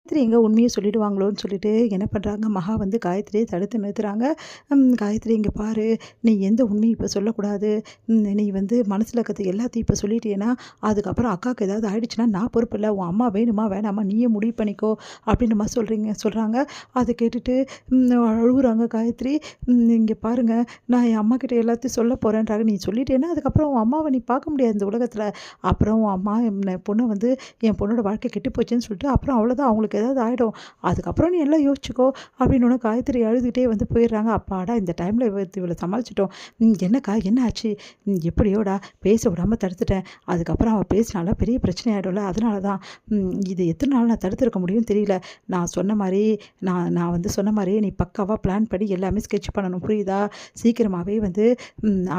காயத்ரி எங்கே உண்மையை சொல்லிடுவாங்களோன்னு சொல்லிட்டு என்ன பண்ணுறாங்க, மகா வந்து காயத்ரியை தடுத்து நிறுத்துறாங்க. காயத்ரி இங்கே பாரு, நீ எந்த உண்மையும் இப்போ சொல்லக்கூடாது. நீ வந்து மனசில் இருக்கிறது எல்லாத்தையும் இப்போ சொல்லிட்டேன்னா அதுக்கப்புறம் அக்காவுக்கு ஏதாவது ஆயிடுச்சுன்னா நான் பொறுப்பு இல்லை. உன் அம்மா வேணுமா வேணாமா நீயே முடிவு பண்ணிக்கோ அப்படின்ற மாதிரி சொல்கிறாங்க. அதை கேட்டுட்டு அழுகுறாங்க காயத்ரி. இங்கே பாருங்க, நான் என் அம்மா கிட்ட எல்லாத்தையும் சொல்ல போகிறேன்றாங்க. நீ சொல்லிட்டேன்னா அதுக்கப்புறம் உன் அம்மாவை நீ பார்க்க முடியாது இந்த உலகத்தில். அப்புறம் உன் அம்மா என் பொண்ணை வந்து என் பொண்ணோட வாழ்க்கை கெட்டு போச்சுன்னு சொல்லிட்டு அப்புறம் அவ்வளோதான், அவங்களுக்கு ஏதாவது ஆகிடும். அதுக்கப்புறம் நீ எல்லாம் யோசிச்சுக்கோ அப்படின்னு காயத்ரி அழுதுகிட்டே வந்து போயிடுறாங்க. அப்பாடா இந்த டைமில் இவளை சமாளிச்சிட்டோம். என்னக்கா என்ன ஆச்சு? எப்படியோடா பேச விடாமல் தடுத்துட்டேன். அதுக்கப்புறம் அவள் பேசினால பெரிய பிரச்சனை ஆகிடும்ல, அதனால தான். இது எத்தனை நாள் நான் தடுத்துருக்க முடியும்னு தெரியல. நான் சொன்ன மாதிரி நான் வந்து சொன்ன மாதிரியே நீ பக்காவாக பிளான் பண்ணி எல்லாமே ஸ்கெட்ச் பண்ணணும், புரியுதா? சீக்கிரமாகவே வந்து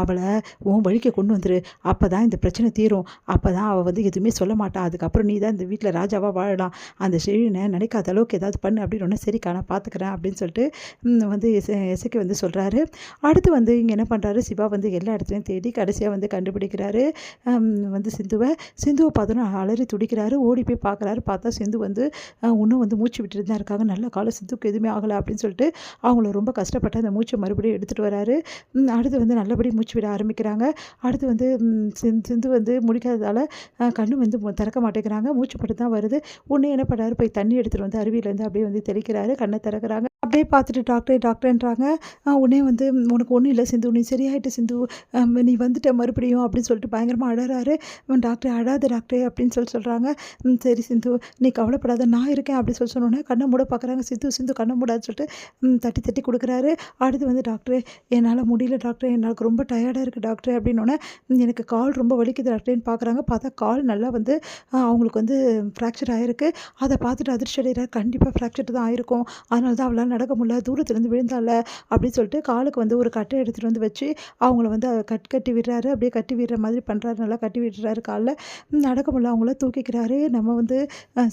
அவளை உன் வழிக்கு கொண்டு வந்துரு. அப்போ தான் இந்த பிரச்சனை தீரும். அப்போ தான் அவள் வந்து எதுவுமே சொல்ல மாட்டாள். அதுக்கப்புறம் நீ தான் இந்த வீட்டில் ராஜாவாக வாழலாம். அந்த செழினை நினைக்காத அளவுக்கு ஏதாவது பண்ணு அப்படின்னு ஒன்று. சரிக்கா நான் பார்த்துக்கிறேன் அப்படின்னு சொல்லிட்டு வந்து இசைக்கு வந்து சொல்கிறாரு. அடுத்து வந்து இங்கே என்ன பண்ணுறாரு, சிவா வந்து எல்லா இடத்துலையும் தேடி கடைசியாக வந்து கண்டுபிடிக்கிறாரு வந்து சிந்துவை பார்த்தோன்னா அலறி துடிக்கிறாரு. ஓடி போய் பார்க்குறாரு. பார்த்தா சிந்து வந்து இன்னும் வந்து மூச்சு விட்டுட்டு தான் இருக்காங்க. நல்ல காலம், சிந்துக்கு எதுவுமே ஆகலை அப்படின்னு சொல்லிட்டு அவங்கள ரொம்ப கஷ்டப்பட்டு அந்த மூச்சை மறுபடியும் எடுத்துகிட்டு வராரு. அடுத்து வந்து நல்லபடி மூச்சு விட ஆரம்பிக்கிறாங்க. அடுத்து வந்து சிந்து வந்து முடிக்காததால் கண்ணு வந்து திறக்க மாட்டேங்கிறாங்க. மூச்சு மட்டும் தான் வருது. உடனே என்ன பண்ணுறாரு, போய் தண்ணி எடுத்துகிட்டு வந்து அருவியிலேருந்து அப்படியே வந்து தெளிக்கிறாரு. கண்ணை திறக்கிறாங்க. அப்படியே பார்த்துட்டு டாக்டர்ன்றாங்க. உடனே வந்து உனக்கு ஒன்றும் இல்லை சிந்து, நீ சரியாயிட்டு சிந்து, நீ வந்துட்ட மறுபடியும் அப்படின்னு சொல்லிட்டு பயங்கரமாக அழறாரு. டாக்டர் அழாத டாக்டர் அப்படின்னு சொல்கிறாங்க. சரி சிந்து நீ கவலைப்படாத, நான் இருக்கேன் அப்படின்னு சொன்னோன்னே கண்ணை மூட பார்க்குறாங்க. சிந்து கண்ணை மூடான்னு சொல்லிட்டு தட்டி தட்டி கொடுக்குறாரு. அடுத்து வந்து டாக்டர் என்னால் முடியல டாக்டர், எனக்கு ரொம்ப டயர்டாக இருக்குது டாக்டர் அப்படின்னோடனே எனக்கு கால் ரொம்ப வலிக்குது டாக்டர்னு பார்க்குறாங்க. பார்த்தா கால் நல்லா வந்து அவங்களுக்கு வந்து ஃப்ராக்சர் ஆகிருக்கு. அதை பார்த்துட்டு அதிர்ச்சி அடைகிறார். கண்டிப்பாக ஃப்ராக்சர் தான் ஆகிருக்கும், அதனால தான் அவளால் நடக்க முடியல, தூரத்துலேருந்து விழுந்தால அப்படின்னு சொல்லிட்டு காலுக்கு வந்து ஒரு கட்டை எடுத்துகிட்டு வந்து வச்சு அவங்கள வந்து கட்டி விடுறாரு. அப்படியே கட்டி விடுற மாதிரி பண்ணுறாரு. நல்லா கட்டி விடுறாரு. காலில் நடக்க முடியல, அவங்கள தூக்கிக்கிறாரு நம்ம வந்து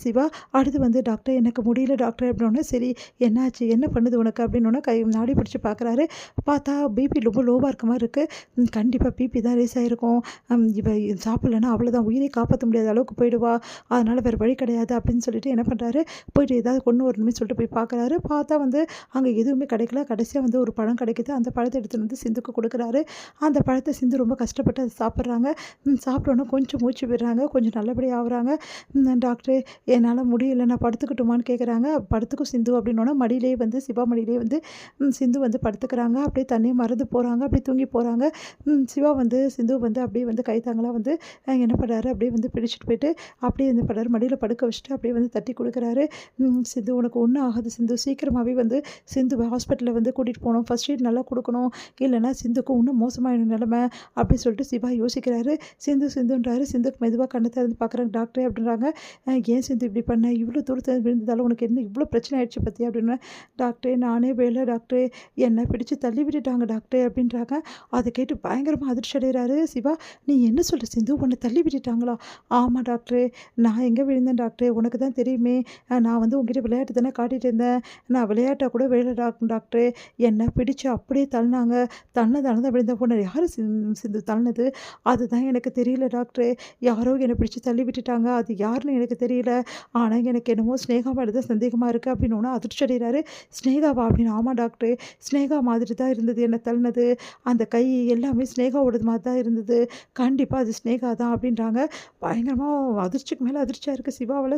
சிவா. அடுத்து வந்து டாக்டர் எனக்கு முடியல டாக்டர் அப்படின்னோடனே சரி என்னாச்சு, என்ன பண்ணுது உனக்கு அப்படின்னோடனே கை நாடி பிடிச்சி பார்க்குறாரு. பார்த்தா பிபி ரொம்ப லோவாக இருக்க மாதிரி இருக்குது. கண்டிப்பாக பிபி தான் ரேஸ் ஆகிருக்கும். இவ சாப்பிட்லன்னா அவ்வளோதான், உயிரை காப்பாற்ற முடியாத அளவுக்கு போயிடுவா, அதனால் வேறு வழி கிடையாது அப்படின்னு சொல்லிட்டு என்ன பண்ணுறாரு, போயிட்டு ஏதாவது கொண்டு வரணுமே சொல்லிட்டு போய் பார்க்குறாரு. பார்த்தா வந்து அங்கே எதுவுமே கிடைக்கல. கடைசியாக வந்து ஒரு பழம் கிடைக்குது. அந்த பழத்தை எடுத்துகிட்டு வந்து சிந்துக்கு கொடுக்குறாரு. அந்த பழத்தை சிந்து ரொம்ப கஷ்டப்பட்டு அதை சாப்பிட்றாங்க. சாப்பிட்டோன்னே கொஞ்சம் மூச்சு விடுறாங்க, கொஞ்சம் நல்லபடியாக ஆகுறாங்க. டாக்டர் என்னால் முடியல, நான் படுத்துக்கிட்டுமான்னு கேட்குறாங்க. படுத்துக்கும் சிந்து அப்படின்னோன்னா மடியிலேயே வந்து சிவா மடியிலே வந்து சிந்து வந்து படுத்துக்கிறாங்க. அப்படியே தண்ணியை மறந்து போகிறாங்க, அப்படியே தூங்கி போகிறாங்க. சிவா வந்து சிந்து வந்து அப்படியே வந்து கைத்தாங்களாக வந்து என்ன பண்ணுறாரு, அப்படியே வந்து பிடிச்சிட்டு போயிட்டு அப்படியே வந்து பண்ணுறாரு, மடியில் படுக்க வச்சுட்டு அப்படியே வந்து தட்டி கொடுக்குறாரு. சிந்து உனக்கு ஒன்றும் ஆகாது சிந்து, சீக்கிரமாகவே வந்து சிந்துவை ஹாஸ்பிட்டலில் வந்து கூட்டிகிட்டு போகணும், ஃபஸ்ட் எய்ட் நல்லா கொடுக்கணும், இல்லைனா சிந்துக்கு இன்னும் மோசமாயிடும் நிலமை அப்படின்னு சொல்லிட்டு சிவா யோசிக்கிறாரு. சிந்துன்றாரு. சிந்துக்கு மெதுவாக கண்ணை திறந்து பார்க்குறாங்க. டாக்டர் அப்படின்றாங்க. ஏன் சிந்து இப்படி பண்ண, இவ்வளோ தூரத்தில் விழுந்ததால் உனக்கு என்ன இவ்வளோ பிரச்சனை ஆயிடுச்சு பற்றி அப்படின்னா, டாக்டர் நானே வேலை டாக்டர், என்னை பிடிச்சி தள்ளி விட்டுட்டாங்க டாக்டர் அப்படின்றாங்க. அதை கேட்டு பயங்கரமாக அதிர்ச்சி அடைகிறாரு சிவா. நீ என்ன சொல்கிற சிந்து, உன்னை தள்ளி விட்டுட்டாங்களா? ஆமாம் டாக்டர், நான் எங்கே விழுந்தேன் டாக்டர், உனக்கு தான் தெரியுமே, நான் வந்து உங்ககிட்ட விளையாட்டு தானே காட்டிகிட்டு இருந்தேன், நான் விளையாட்டாக கூட வேலை டாக்டர், என்னை பிடிச்சி அப்படியே தள்ளினாங்க, தள்ளினதால தான் விழுந்த. பொண்ணு யார் சிந்து தள்ளினது அதுதான் எனக்கு தெரியல டாக்டர், யாரோ என்னை பிடிச்சி தள்ளி விட்டுட்டாங்க, அது யாருன்னு எனக்கு தெரியல, ஆனால் எனக்கு என்னமோ ஸ்னேகா மேலே தான் சந்தேகமாக இருக்குது அப்படின்னு ஒன்று அதிர்ச்சி அடைகிறாரு. ஸ்னேகாவா அப்படின்னு? ஆமாம் டாக்டர், ஸ்னேகா மாதிரி தான் இருந்தது என்னை தள்ளினது, அந்த கை எல்லாமே ஸ்னேகாவோடது மாதிரி தான் இருந்தது, கண்டிப்பாக அது ஸ்னேகா தான் அப்படின்றாங்க. பயங்கரமாக அதிர்ச்சிக்கு மேலே அதிர்ச்சியாக இருக்குது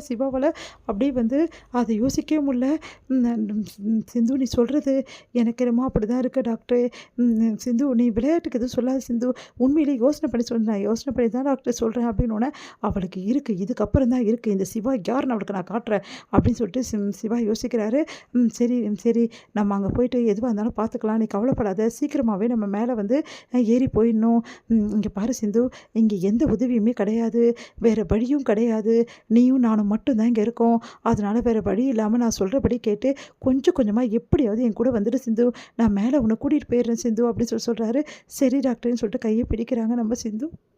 சிவாவால் அப்படியே வந்து அதை யோசிக்கவே முடியல. சிந்து நீ சொல்கிறது எனக்கு என்னமோ அப்படி தான் இருக்குது டாக்டர், சிந்து நீ விளையாட்டுக்கு எதுவும் சொல்லாத சிந்து, உண்மையிலே யோசனை பண்ணி சொல்கிறேன், யோசனை பண்ணி தான் டாக்டர் சொல்கிறேன் அப்படின்னோடனே அவளுக்கு இருக்குது, இதுக்கப்புறம் தான் இருக்குது, இந்த சிவா யாருன்னு அவளுக்கு நான் காட்டுறேன் அப்படின்னு சொல்லிட்டு சிவா யோசிக்கிறாரு. சரி நம்ம அங்கே போயிட்டு எதுவாக இருந்தாலும் பார்த்துக்கலாம், நீ கவலைப்படாத, சீக்கிரமாகவே நம்ம மேலே வந்து ஏறி போயிடணும். இங்கே பாரு சிந்து, இங்கே எந்த உதவியுமே கிடையாது, வேறு வழியும் கிடையாது, நீயும் நானும் மட்டும்தான் இங்கே இருக்கோம், அதனால் வேறு வழி இல்லாமல் நான் சொல்கிறபடி கேட்டு கொஞ்சம் கொஞ்சமாக எப்படியாவது என் கூட வந்துட்டு சிந்து, நான் மேலே உன்னை கூட்டிகிட்டு போயிடுறேன் சிந்து அப்படின்னு சொல்கிறாரு. சரி டாக்டர்னு சொல்லிட்டு கையை பிடிக்கிறாங்க நம்ம சிந்து.